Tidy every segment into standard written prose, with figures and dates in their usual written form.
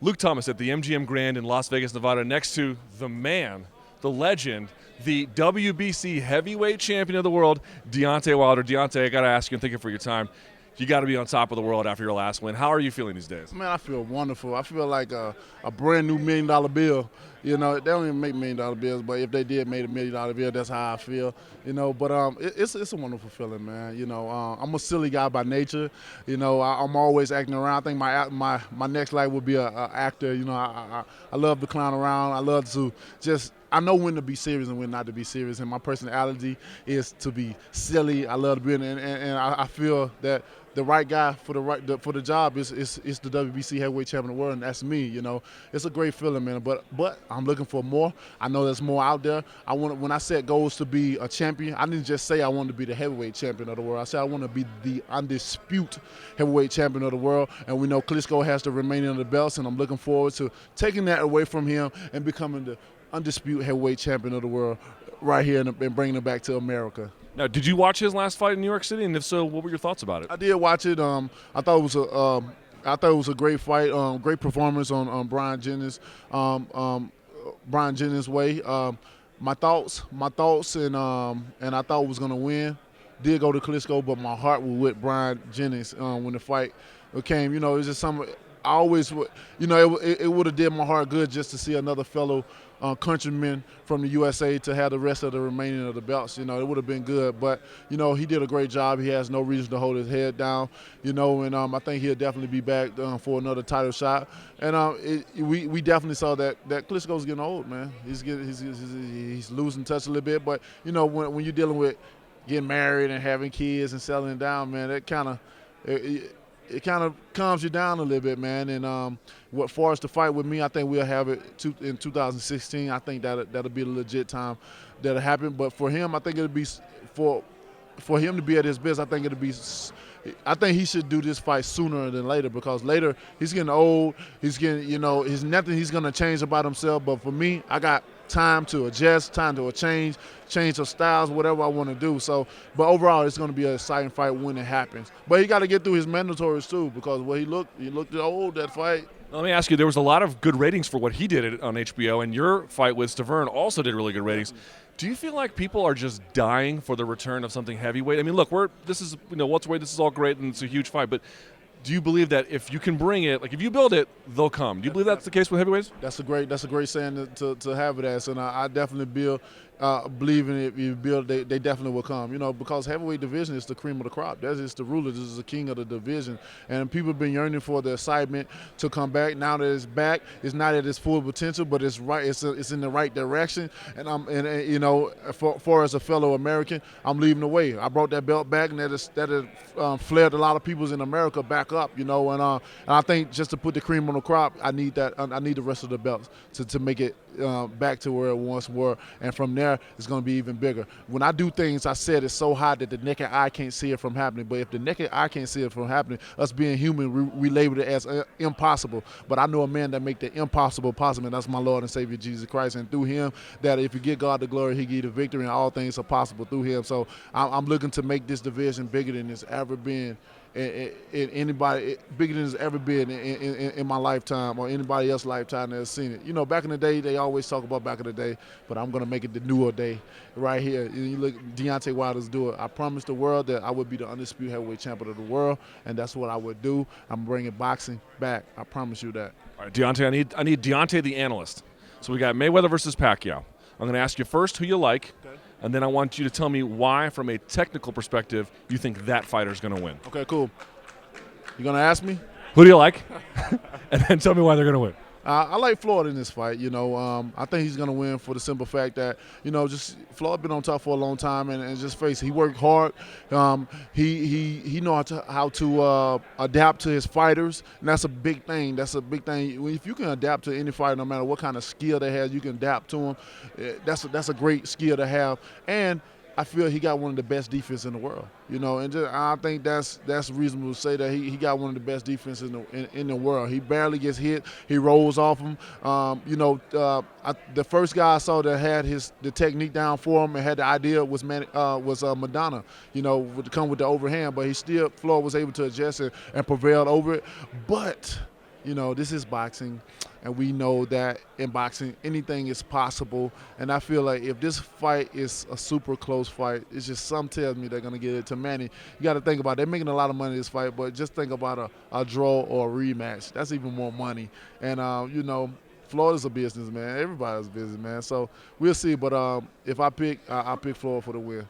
Luke Thomas at the MGM Grand in Las Vegas, Nevada, next to the man, the legend, the WBC heavyweight champion of the world, Deontay Wilder. Deontay, I got to ask you, and thank you for your time. You got to be on top of the world after your last win. How are you feeling these days? Man, I feel wonderful. I feel like a brand new $1 million bill. You know, they don't even make $1 million bills, but if they did make a $1 million bill, that's how I feel. You know, but it's a wonderful feeling, man. You know, I'm a silly guy by nature. You know, I'm always acting around. I think my next life would be a actor. You know, I love to clown around. I love to just. I know when to be serious and when not to be serious, and my personality is to be silly. I love to be and I feel that the right guy for the job is the WBC heavyweight champion of the world, and that's me. You know, it's a great feeling, man. But I'm looking for more. I know there's more out there. When I set goals to be a champion, I didn't just say I wanted to be the heavyweight champion of the world. I said I want to be the undisputed heavyweight champion of the world, and we know Klitschko has the remaining of the belts, and I'm looking forward to taking that away from him and becoming the undisputed heavyweight champion of the world right here and bringing it back to America. Now, did you watch his last fight in New York City? And if so, what were your thoughts about it? I did watch it. I thought it was a great fight, great performance on Brian Jennings' way. My thoughts, and I thought it was gonna win. Did go to Klitschko, but my heart was with Brian Jennings when the fight came. You know, it was just something. I always, you know, it would have did my heart good just to see another fellow countryman from the USA to have the rest of the remaining of the belts. You know, it would have been good. But, you know, he did a great job. He has no reason to hold his head down, you know, and I think he'll definitely be back for another title shot. And we definitely saw that Klitschko's getting old, man. He's losing touch a little bit. But, you know, when you're dealing with getting married and having kids and settling down, man, that kind of it kind of calms you down a little bit, man. And what for us to fight with me, I think we'll have it in 2016. I think that'll be a legit time that'll happen. But for him, I think it'll be for him to be at his best. I think he should do this fight sooner than later, because later he's getting old. He's getting, you know, there's nothing he's gonna change about himself. But for me, I got time to adjust, time to change of styles, whatever I want to do. So, but overall, it's going to be an exciting fight when it happens. But he got to get through his mandatories too, because he looked old that fight. Let me ask you, there was a lot of good ratings for what he did on HBO, and your fight with Stavern also did really good ratings. Do you feel like people are just dying for the return of something heavyweight? I mean, look, this is welterweight, this is all great, and it's a huge fight, but do you believe that if you can bring it, like if you build it, they'll come? Do you believe that's the case with heavyweights? That's a great saying to have it as, and I definitely believe in it. If you build, they definitely will come. You know, because heavyweight division is the cream of the crop. That is the ruler. This is the king of the division, and people have been yearning for the excitement to come back. Now that it's back, it's not at its full potential, but it's right. It's in the right direction. And you know, for as a fellow American, I'm leading the way. I brought that belt back, and that has flared a lot of people's in America back up. You know, and I think just to put the cream on the crop, I need that. I need the rest of the belts to make it back to where it once were, and from there it's going to be even bigger. When I do things, I said it's so high that the naked eye can't see it from happening. But if the naked eye can't see it from happening, us being human, we label it as impossible. But I know a man that make the impossible possible, and that's my Lord and Savior Jesus Christ. And through him, that if you give God the glory, he give you the victory, and all things are possible through him. So I'm looking to make this division bigger than it's ever been. Anybody bigger than it's ever been in my lifetime or anybody else's lifetime that has seen it. You know, back in the day, they always talk about back in the day, but I'm going to make it the newer day right here. You look, Deontay Wilder's do it. I promised the world that I would be the undisputed heavyweight champion of the world, and that's what I would do. I'm bringing boxing back. I promise you that. All right, Deontay, I need Deontay the analyst. So we got Mayweather versus Pacquiao. I'm going to ask you first who you like. Okay. And then I want you to tell me why, from a technical perspective, you think that fighter's going to win. Okay, cool. You going to ask me? Who do you like? And then tell me why they're going to win. I like Floyd in this fight. You know, I think he's going to win for the simple fact that, you know, just Floyd been on top for a long time, and just face it, he worked hard. He knows how to adapt to his fighters, and that's a big thing. That's a big thing. If you can adapt to any fighter, no matter what kind of skill they have, you can adapt to them. That's a great skill to have. And I feel he got one of the best defenses in the world, you know, and I think that's reasonable to say that he got one of the best defenses in the world. He barely gets hit. He rolls off him. You know, the first guy I saw that had the technique down for him and had the idea was Madonna, you know, would come with the overhand, but Floyd was able to adjust and prevailed over it. But this is boxing, and we know that in boxing anything is possible. And I feel like if this fight is a super close fight, it's just something tells me they're gonna get it to Manny. You got to think about it. They're making a lot of money in this fight, but just think about a draw or a rematch. That's even more money. And Floyd is a businessman. Everybody's a businessman. So we'll see. But if I pick, I pick Floyd for the win.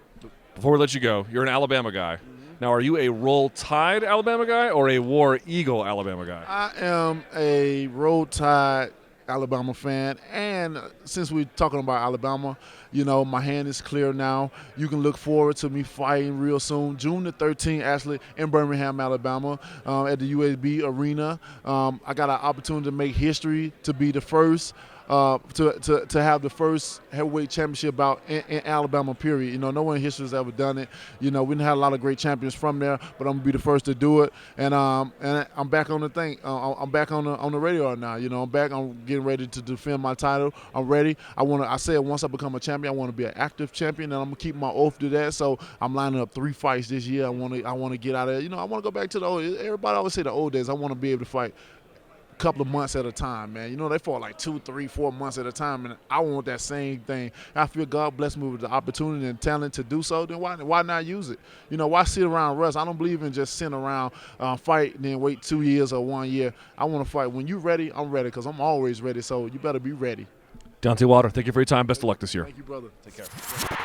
Before we let you go, you're an Alabama guy. Now, are you a Roll Tide Alabama guy or a War Eagle Alabama guy? I am a Roll Tide Alabama fan, and since we're talking about Alabama, my hand is clear now. You can look forward to me fighting real soon, June the 13th, actually, in Birmingham, Alabama, at the USB Arena. I got an opportunity to make history, to be the first. To have the first heavyweight championship bout in Alabama, period. No one in history has ever done it. We done had a lot of great champions from there, but I'm gonna be the first to do it. And I'm back on the thing. I'm back on the radar now. I'm back. I'm getting ready to defend my title. I'm ready. I said once I become a champion, I want to be an active champion, and I'm gonna keep my oath to that. So I'm lining up 3 fights this year. I want to get out of it. I want to go back to the old. Everybody always say the old days. I want to be able to fight couple of months at a time, man. They fought like 2, 3, 4 months at a time, and I want that same thing. I feel God blessed me with the opportunity and talent to do so. Then why not use it? Why sit around and rest? I don't believe in just sitting around, fight, and then wait 2 years or 1 year. I want to fight. When you're ready, I'm ready, because I'm always ready. So you better be ready. Deontay Wilder, thank you for your time. Best of luck this year. Thank you, brother. Take care.